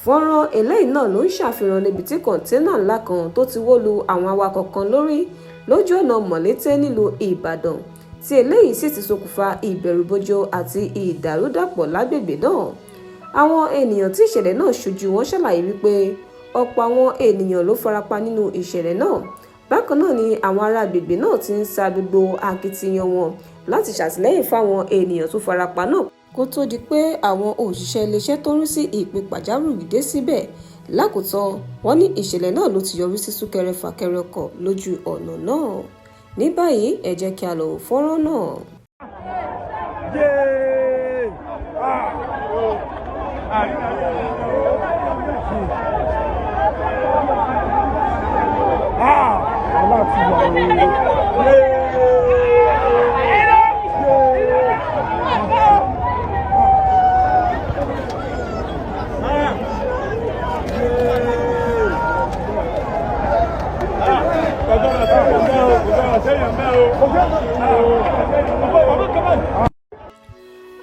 fọ́nrán eléyìí náà ló ń ṣàfihàn níbi tí kọ̀ńténà ńlá kan tó ti wó lu àwọn awakọ̀ kan lórí lójú ọ̀nà Molete nílùú Ìbàdàn tí eléyìí sì ti ṣokùnfà ìbẹ̀rùbojo àti ìdàrúdàpọ̀ lágbègbè náà. Àwọn ènìyàn tí ìṣẹ̀lẹ̀ náà ṣojú wọn ṣàlàyé wípé ọ̀pọ̀ àwọn ènìyàn ló farapa nínú ìṣẹ̀lẹ̀ náà. Bákan náà ni àwọn ará agbègbè náà ti ń sa gbogbo akitiyan wọn láti ṣàtìlẹ́yìn fáwọn ènìyàn tó farapa náà kó tó di pé àwọn òṣìṣẹ́ iléeṣẹ́ tó ń rí sí ìpè pàjáwìrì dé síbẹ̀. Lákòótán wọ́n ní ìṣẹ̀lẹ̀ náà ló ti yọrí sí súnkẹrẹ fàkẹrẹ ọkọ̀ lójú ọ̀nà náà. Ní báyìí ẹ jẹ́ kí a lọ wo fọ́nrán náà.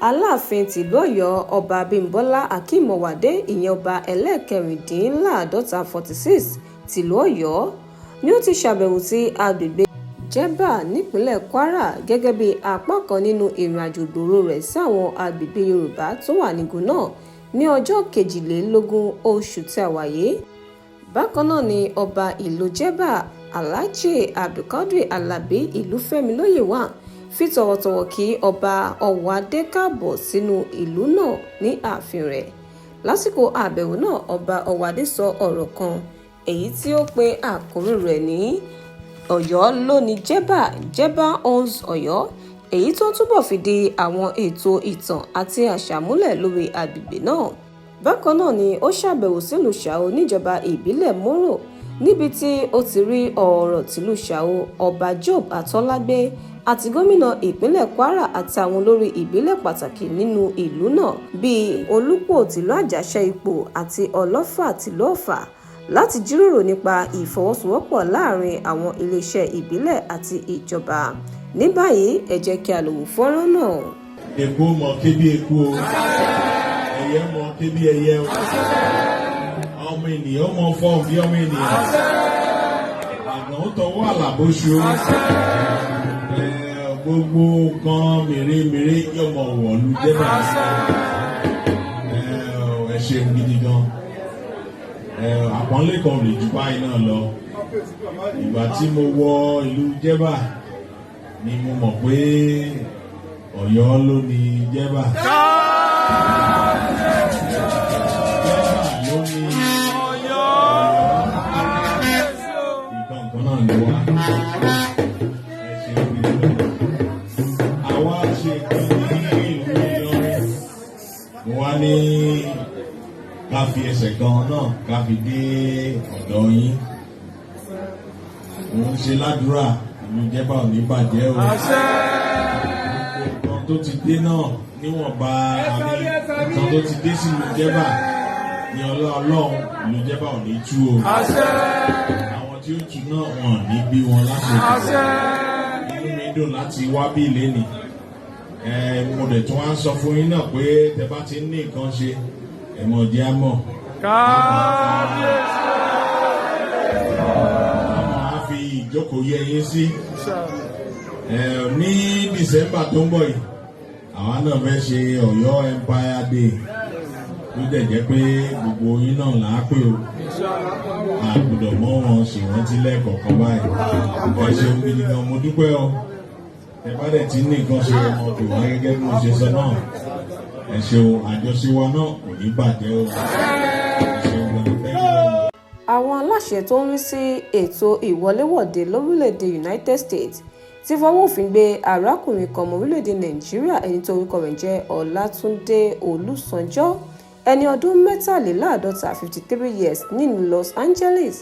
Aláàfin tìlú Ọ̀yọ́ ọba Abímbọ́lá Akínmọ̀wádé ìyẹn ọba ẹlẹ́ẹ̀kẹrìndínláàádọ́ta 46 tìlú Ọ̀yọ́ ni ó ti ṣàbẹ̀wò sí agbègbè Jẹ́bà nípínlẹ̀ Kwara gẹ́gẹ́ bí apá kan nínú ìrìnàjò ìgbòòrò rẹ̀ sí àwọn agbègbè Yorùbá tó wà nígun náà ní ọjọ́ 22 oṣù tí a wà yìí. Bákan náà ni ọba ìlú Jẹ́bà Alhaji Abdulkadir Alabi Ìlúfẹ́milóyè wà fi tọ̀wọ̀tọ̀wọ̀ kí ọba Ọ̀wádé káàbọ̀ sínú ìlú náà ní ààfin rẹ̀. Lásìkò àbẹ̀wò náà ọba Ọ̀wádé sọ ọ̀rọ̀ kan èyí tí ó pe àkórí rẹ̀ ní Ọ̀yọ́ ló ní Jẹ́bà, Jẹ́bà owns Ọ̀yọ́, èyí tó túbọ̀ fìdí àwọn ètò ìtàn àti àṣà múlẹ̀ lórí agbègbè náà. Bákan náà ni ó ṣàbẹ̀wò sílùú Ṣàó níjọba ìbílẹ̀ Mórò níbi tí ó ti rí ọ̀rọ̀ tìlú Ṣàó ọba Job Atọ́lágbé àti gómìnà ìpínlẹ̀ Kwara àti àwọn olórí ìbílẹ̀ pàtàkì nínú ìlú náà bíi Olúpò tìlú Àjàṣẹ́ Ipò àti Ọlọ́fà tìlú Ọ̀fà láti jíròrò nípa ìfọwọ́sowọ́pọ̀ láàrin àwọn iléeṣẹ́ ìbílẹ̀ àti ìjọba. Ní báyìí ẹ jẹ́ kí a lọ wo fọ́nrán náà. Èkó mọ kébí eku o, ẹyẹ mọ kébí ẹyẹ o, ọmọ ènìyàn mọ fọ́ọ̀mù bí ọmọ ènìyàn, àgbọn ó tọwọ́ àlàbóṣù o, gbogbo nǹkan mèremère yọmọ wọ̀lú Jẹ́bà. Ẹ ṣeun gidi gan. Àpọ́nlé kan lè jù báyìí náà lọ. Ìgbà tí mo wọ ìlú Jẹ́bà ni mo mọ̀ pé Ọ̀yọ́ ló ní Jẹ́bà. Jẹ́bà ló ní Ọ̀yọ́. Ìkan kan náà ló wá. Ẹ ṣeun gidi gan. Àwa ṣe kan ní ìlú Ìlọrin. Mo wá ní ká fi ẹsẹ̀ kan náà ká fi dé ọ̀dọ̀ yín. Mo ń ṣe ládùúrà ìlú Jẹ́bà ò ní bàjẹ́ o. Nǹkan tó ti dé náà níwọ̀nba àmì nǹkan tó ti dé sí ìlú Jẹ́bà ní ọlá Ọlọ́run ìlú Jẹ́bà ò ní tú o. Àwọn tí ó tú náà wọn ní bí wọn lásìkò. Inú mi dùn láti wá bí ìlénì. Mo dẹ̀ tún wá ń sọ fún yín náà pé tẹ bá ti ní nǹkan ṣe ẹ̀mọ̀ jẹ́ àmọ̀. Àmọ́ a fi ìjókòó yẹ yín sí. Ní December tó ń bọ̀ yìí, àwa náà fẹ́ ṣe Ọ̀yọ́ Empire Day. Ló dẹ̀ jẹ́ pé gbogbo yín náà là á pè o. A gbọ́dọ̀ mọ́ wọn ṣèrántí lẹ́ẹ̀kọ̀ọ̀kan báyìí. Ẹ ṣeun gidi gan, mo dúpẹ́ o. Ẹ bá dẹ̀ ti ní nǹkan ṣe ọmọ tó wá gẹ́gẹ́ bí mo ṣe sọ náà. Ẹ ṣeun, àjọṣe wa náà kò ní bàjẹ́ o. Àwọn aláṣẹ tó ń rí sí ètò ìwọléwọ̀de lórílẹ̀‐èdè United States ti fọwọ́ òfin gbé arákùnrin kan ọmọ orílẹ̀‐èdè Nàìjíríà ẹni tó orúkọ rẹ̀ jẹ́ Ọlátúndé Olúsanjọ́ ẹni ọdún 53 53 years nílùú Los Angeles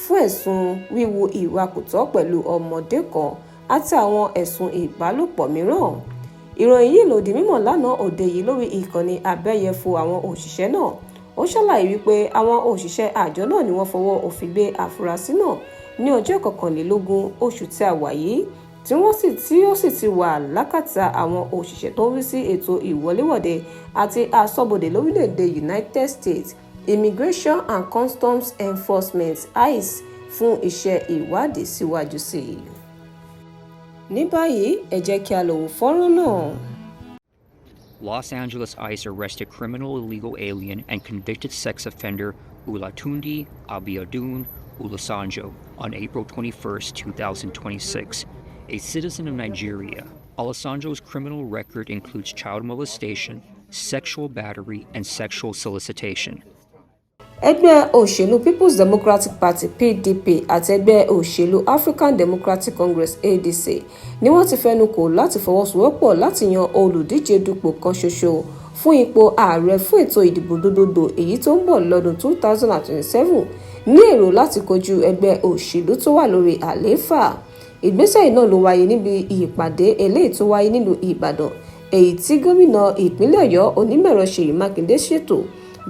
fún ẹ̀sùn wíwu ìwà kò tọ́ pẹ̀lú ọmọdé kan àti àwọn ẹ̀sùn ìbálòpọ̀ mìíràn. Ìròyìn yìí ló di mímọ̀ lánàá òde yìí lórí ìkànnì abẹ́yẹfò àwọn òṣìṣẹ́ náà. Ó ṣàlàyé wípé àwọn òṣìṣẹ́ àjọ náà ni wọ́n fọwọ́ òfin gbé àfúrásì náà ní ọjọ́ 21 oṣù tí a wà yìí tí ó sì ti wà lákàtà àwọn òṣìṣẹ́ tó ń rí sí ètò ìwọléwọ̀de àti aṣọ́bodè lórílẹ̀‐èdè United States Immigration and Customs Enforcement ICE fún iṣẹ́ ìwádìí síwájú sí i. Ní báyìí ẹ jẹ́ kí a lọ wo fọ́nrán náà. Los Angeles ICE arrested criminal illegal alien and convicted sex offender Olatunde Abiodun Olusanjo on April 21, 2026, a citizen of Nigeria. Olusanjo's criminal record includes child molestation, sexual battery, and sexual solicitation. Ẹgbẹ́ òṣèlú People's Democratic Party PDP àti ẹgbẹ́ òṣèlú African Democratic Congress ADC ni wọ́n ti fẹnu kò láti fọwọ́sowọ́pọ̀ láti yan olùdíje dupò kan ṣoṣo fún ipò ààrẹ fún ètò ìdìbò gbogbogbò èyí tó ń bọ̀ lọ́dún 2027 ní èrò láti kojú ẹgbẹ́ òṣèlú tó wà lórí àlééfà. Ìgbésẹ̀ náà ló wáyé níbi ìpàdé eléyìí tó wáyé nílùú Ìbàdàn èyí tí gómìnà ìpínlẹ̀ Ọ̀yọ́ Onímọ̀ẹ̀rọ Ṣèyí Mákindé ṣètò.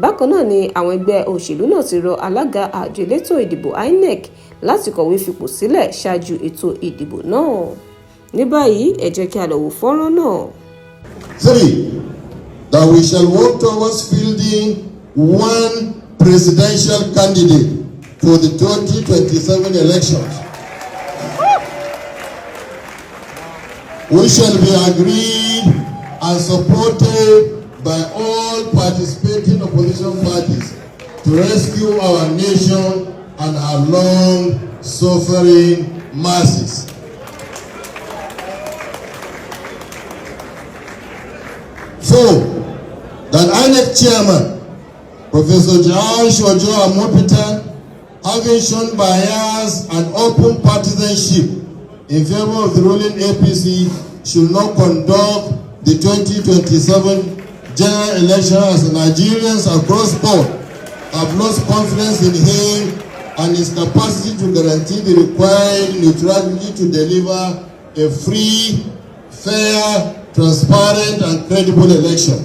Bákan náà ni àwọn ẹgbẹ́ òṣèlú náà ti rọ alága àjọ elétò ìdìbò INEC láti kọ̀wé fipò sílẹ̀ ṣáájú ètò ìdìbò náà. Ní báyìí ẹ jẹ́ kí a lọ wo fọ́nrán náà. 3. That we shall work towards fielding one presidential candidate for the 2027 elections. We shall be agreed and supported by all participating opposition parties to rescue our nation and our long-suffering masses. Four, that INEC chairman, Professor Josh Ojo Amopita, having shown bias and open partisanship in favor of the ruling APC, should not conduct the 2027 general election as Nigerians across board have lost confidence in him and his capacity to guarantee the required neutrality to deliver a free, fair, transparent and credible election.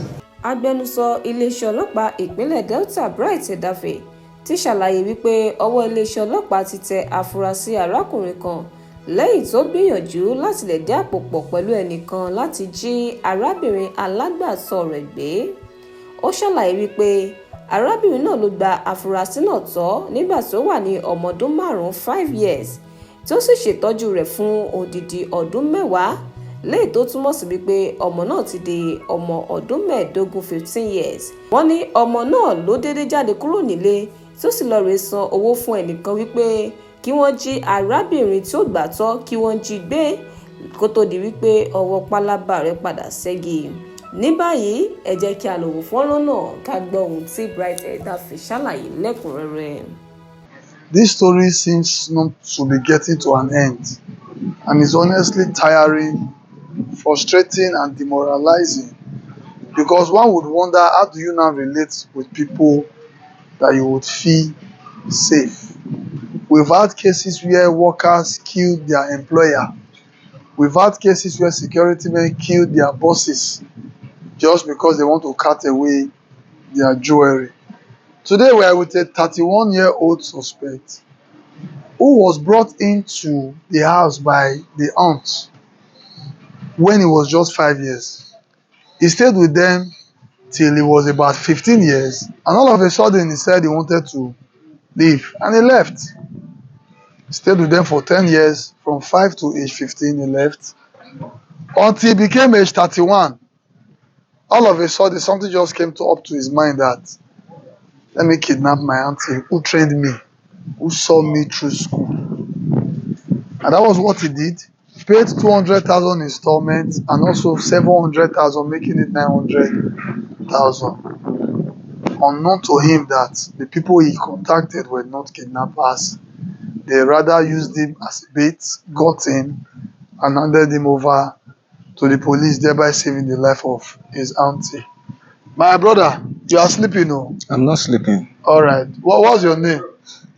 Agbẹnusọ iléeṣẹ́ ọlọ́pàá ìpínlẹ̀ Delta Bright Edafe ti ṣàlàyé wípé ọwọ́ iléeṣẹ́ ọlọ́pàá ti tẹ àfúrásì arákùnrin kan lẹ́yìn tó gbìyànjú láti lè dé àpò pọ̀ pẹ̀lú ẹnìkan láti jí arábìnrin alágbàtọ́ rẹ̀ gbé. Ó ṣàlàyé wípé arábìnrin náà ló gba àfúrásì náà tọ́ nígbà tó wà ní ọmọ ọdún 5 years tí ó sì ṣètọ́jú rẹ̀ fún odidi ọdún 10 léyìí tó túmọ̀ sí wípé ọmọ náà ti di ọmọ ọdún 15 years. Wọ́n ní ọmọ náà ló dédé jáde kúrò nílé tí ó sì lọ rèé san owó fún ẹnìkan wípé kí wọ́n jí arábìnrin tí ó gbà tọ́ kí wọ́n jí gbé kó tó di wípé ọwọ́ pálábá rẹ̀ padà ṣẹ́gi. Ní báyìí ẹ jẹ́ kí a lọ wo fọ́nrán náà ká gbọ́ ohun tí Bright Edafe ṣàlàyé lẹ́kùnrẹ́rẹ́. This story seems not to be getting to an end and is honestly tiring, frustrating and demoralizing, because one would wonder, how do you now relate with people that you would feel safe? We've had cases where workers killed their employer. We've had cases where security men killed their bosses just because they want to cut away their jewelry. Today we are with a 31-year-old suspect who was brought into the house by the aunt when he was just 5 years. He stayed with them till he was about 15 years, and all of a sudden he said he wanted to leave, and he left. Stayed with them for 10 years, from 5 to age 15 he left, until he became age 31. All of a sudden something just came up to his mind that, let me kidnap my auntie who trained me, who saw me through school. And that was what he did. He paid 200,000 installments and also 700,000, making it 900,000. Unknown to him that the people he contacted were not kidnappers. They rather used him as a bait, got in, and handed him over to the police, thereby saving the life of his auntie. My brother, you are sleeping, no? I'm not sleeping. All right. What's your name?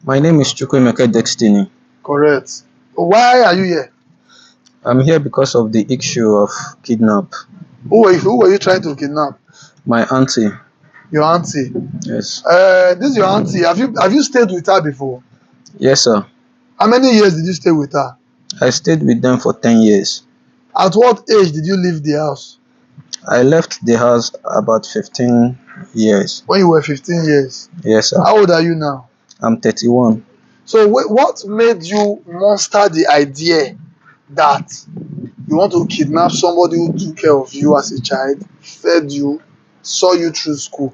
My name is Chukwemeka Destiny. Correct. Why are you here? I'm here because of the issue of kidnap. Who were you trying to kidnap? My auntie. Your auntie? Yes. This is your auntie. Have you stayed with her before? Yes, sir. How many years did you stay with her? I stayed with them for 10 years. At what age did you leave the house? I left the house about 15 years. When you were 15 years. Yes, sir. How old are you now? I'm 31. So what made you muster the idea that you want to kidnap somebody who took care of you as a child, fed you, saw you through school?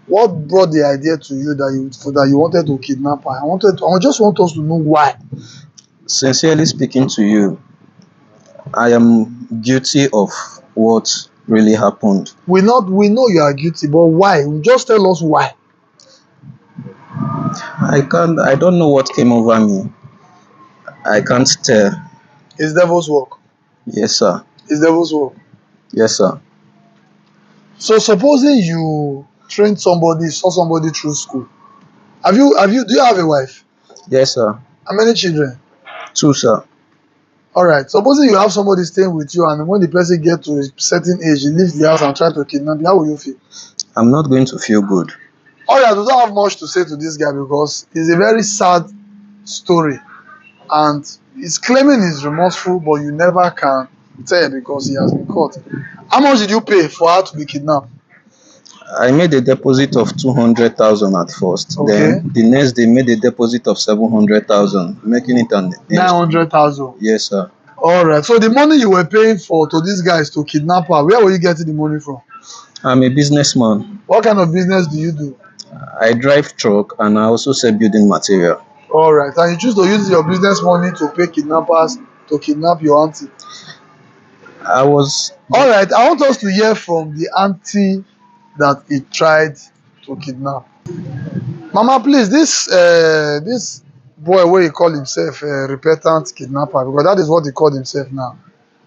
What brought the idea to you that you wanted to kidnap her? I just want us to know why. Sincerely speaking to you, I am guilty of what really happened. We know you are guilty, but why? Just tell us why. I don't know what came over me. I can't tell. It's devil's work. Yes, sir. It's devil's work. Yes, sir. So supposing you trained somebody, saw somebody through school. Do you have a wife? Yes, sir. How many children? 2, sir. All right. Supposing you have somebody staying with you, and when the person gets to a certain age, he leaves the house and tries to kidnap you, how will you feel? I'm not going to feel good. All right. I don't have much to say to this guy because it's a very sad story, and he's claiming he's remorseful, but you never can tell because he has been caught. How much did you pay for her to be kidnapped? I made a deposit of 200,000 at first. Okay. Then the next day made a deposit of 700,000, making it an 900,000. Yes, sir. All right. So the money you were paying to these guys to kidnap her, where were you getting the money from? I'm a businessman. What kind of business do you do? I drive truck and I also sell building material. All right. And you choose to use your business money to pay kidnappers to kidnap your auntie. All right. I want us to hear from the auntie that he tried to kidnap. Mama, please, this boy where he call himself a repentant kidnapper, because that is what he called himself now.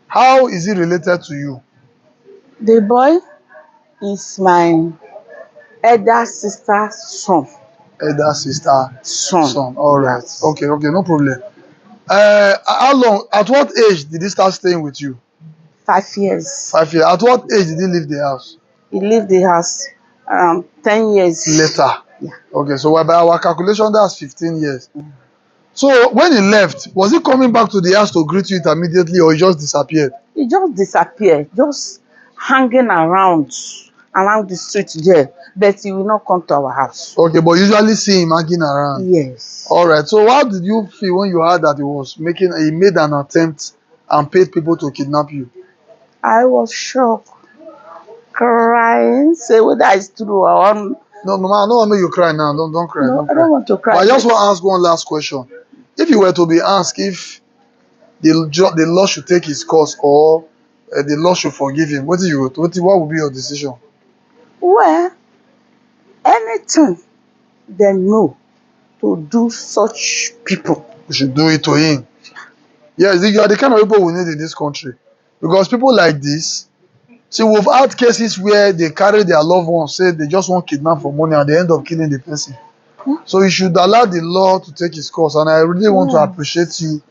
How is he related to you? The boy is my elder sister's son. Elder sister son. All right. Yes. Okay, no problem. How long? At what age did he start staying with you? 5 years. 5 years. At what age did he leave the house? He left the house around 10 years Later. Yeah. Okay, so by our calculation, that's 15 years. So when he left, was he coming back to the house to greet you immediately, or he just disappeared? He just disappeared, just hanging around the street there, but he will not come to our house. Okay, but usually see him hanging around. Yes. All right. So how did you feel when you heard that he made an attempt and paid people to kidnap you? I was shocked, crying, say whether it's true or not. No, Mama, I don't want to make you cry now. Don't cry. No, Don't cry. I don't want to cry. But I just want to ask one last question. If you were to be asked if the law should take his course or the law should forgive him, what would be your decision? Well, anything they know to do such people, We should do it to him. Yes, you are the kind of people we need in this country. Because people like this, see, we've had cases where they carry their loved ones, say they just want kidnap for money, and they end up killing the person. So you should allow the law to take its course, and I really want to appreciate you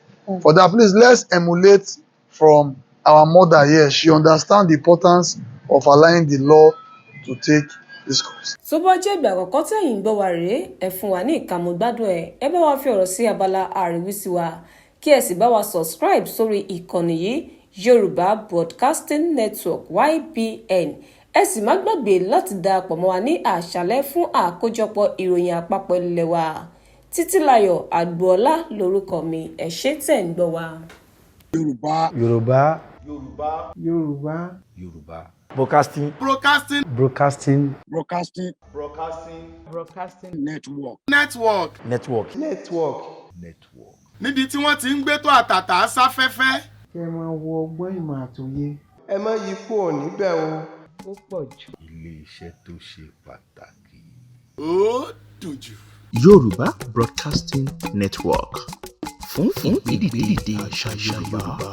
for that. Please, let's emulate from our mother here. She understands the importance of allowing the law to take its course. tó bá jẹ́ ìgbà àkọ́kọ́ tẹ̀yin ń gbọ́ wa rèé ẹ fún wa ní ìkàmúgbádùn ẹ bá wa fi ọ̀rọ̀ sí abala àríwísí wa kí ẹ sì bá wa subscribe sórí ìkànnì yìí Yorùbá Broadcasting Network YBN ẹ sì má gbàgbé láti darapọ̀ mọ́ wa ní àṣálẹ́ fún àkójọpọ̀ ìròyìn àpapọ̀ ilé wa Títílayọ̀ Àgbọ̀ọ́lá lórúkọ mi ẹ ṣé tẹ̀ ń gbọ́ wa. Yorùbá. Broadcasting network. Níbi tí wọ́n ti ń gbé tó àtàtà sáfẹ́fẹ́. Kẹ́ máa wo ọgbọ́n ìmọ̀ àtòyé. Ẹ má yí kúrò níbẹ̀ o. Ó pọ̀ jù. Ilé-iṣẹ́ tó ṣe pàtàkì. Ó dùn jù. Yorùbá Broadcasting Network fún ìgbédìde àṣà Yorùbá.